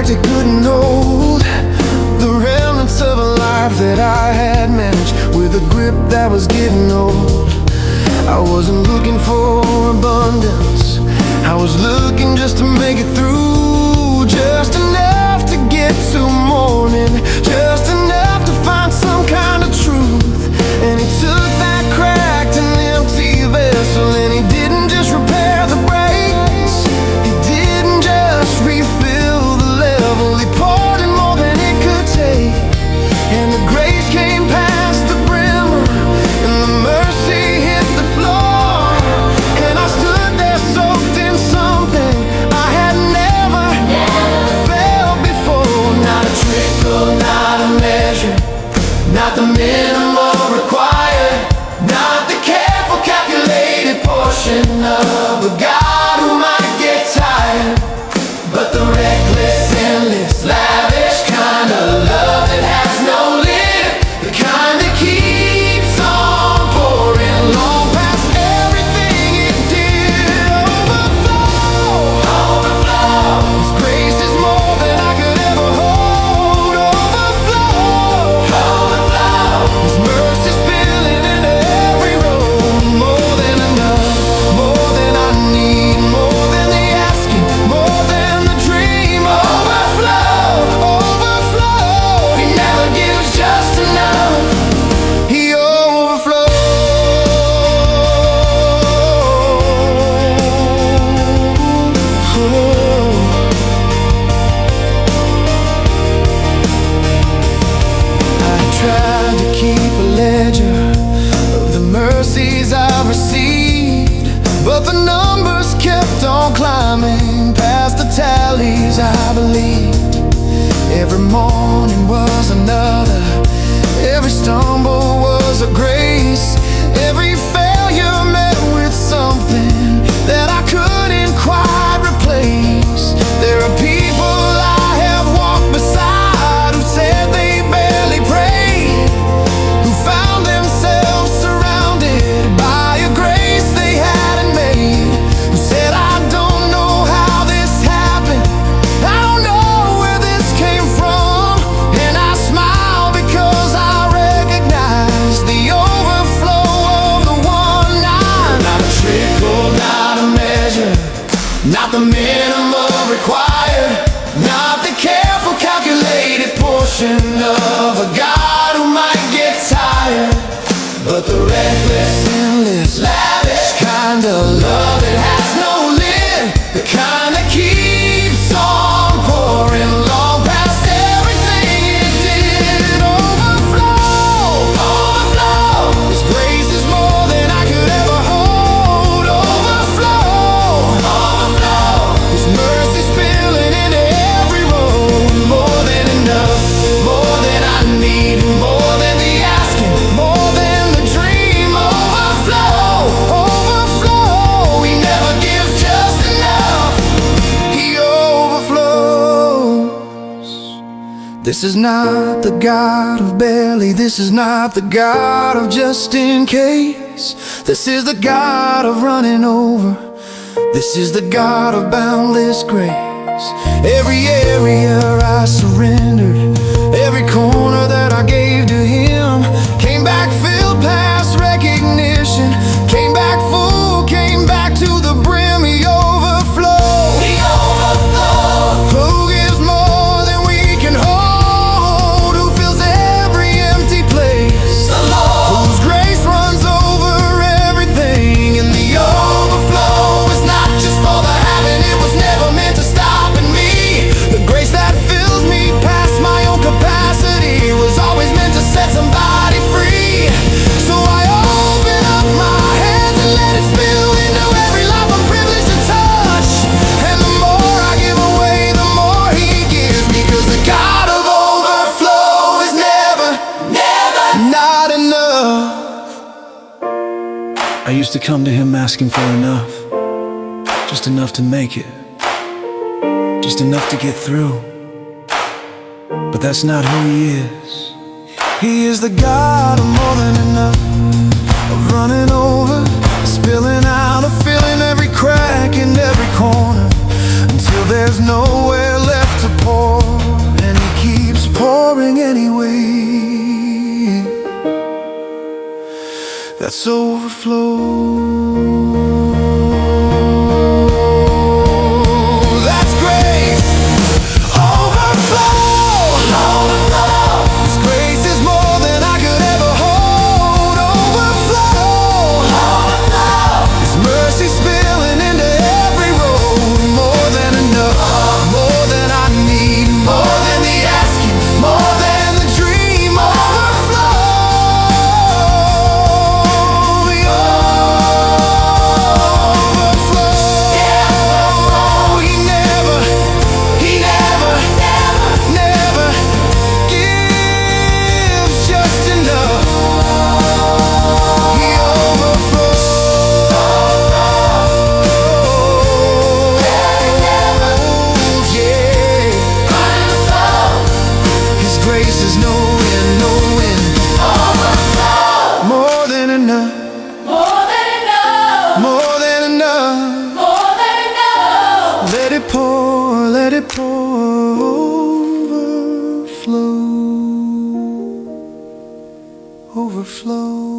cracked, it couldn't hold the remnants of a life that I had managed with a grip that was getting old. I wasn't looking for abundance, I was looking just to make it through. Just enough to get to morning, just enough to find some kind of truth. And he took that cracked and empty vessel, and he didn't just repair the breaks, he didn't just refill the level, he poured in more than it could take. And the grace came past the brim, and the mercy hit the floor. And I stood there soaked in something I had never felt before. Not a trickle, not a measure, not the minimum required, not the careful calculated portion of a God who might get tired, but the reckless, endless, lavish kind of love that has no limit, the kind that keeps on pouring long past everything it did. Overflow, overflow, His grace is more than I could ever hold. Overflow, overflow, His mercy spilling into every road. More than enough, more than I need, more than the asking, more than the dream. Overflow, overflow, He never gives just enough, He overflows. I tried to keep a ledger of the mercies I've received, but the numbers kept on climbing past the tallies I believed. Every morning was another, every stumble was a grace, every failure met with something that I couldn't quite replace. There are people I have walked beside who said they barely prayed, who found themselves surrounded by a grace they hadn't made, who said, I don't know how this happened, I don't know where this came from. And I smile because I recognize the overflow of the one I. Not a trickle, not a measure, not the minimum required, not the careful calculated portion of a God who might get tired, but the reckless, endless, lavish kind of love that has no lid, the kind that keeps on pouring long past everything it did. Overflow, overflow, His grace is more than I could ever hold. Overflow, overflow, His mercy spilling into every road. More than enough, more than I need, more than the asking, more than the dream. Overflow, overflow, He never gives just enough, He overflows. This is not the God of barely, this is not the God of just in case, this is the God of running over, this is the God of boundless grace. Every area I surrendered, every corner that I gave to Him, came back filled past recognition, came back full, came back to the brim. He overflows, He overflows. Who gives more than we can hold? Who fills every empty place? The Lord. Whose grace runs over everything. And the overflow is not just for the having, it was never meant to stop in me. The grace that fills me past my own capacity was always meant to set somebody free. So I open up my hands and let it spill into every life I'm privileged to touch. And the more I give away, the more He gives me, 'cause the God of overflow is never, never not enough. I used to come to Him asking for enough, just enough to make it, just enough to get through. But that's not who He is. He is the God of more than enough, of running over, spilling out, of filling every crack in every corner, until there's nowhere left to pour. Let's overflow. That's grace. Overflow. His grace is more than I could ever hold. Overflow. His mercy spilling into every road. More than enough, more than I need, more than the asking, more than the dream. Overflow. Grace is no end, no end. Overflow. More than enough. More than enough. More than enough. More than enough. Let it pour, let it pour. Overflow. Overflow.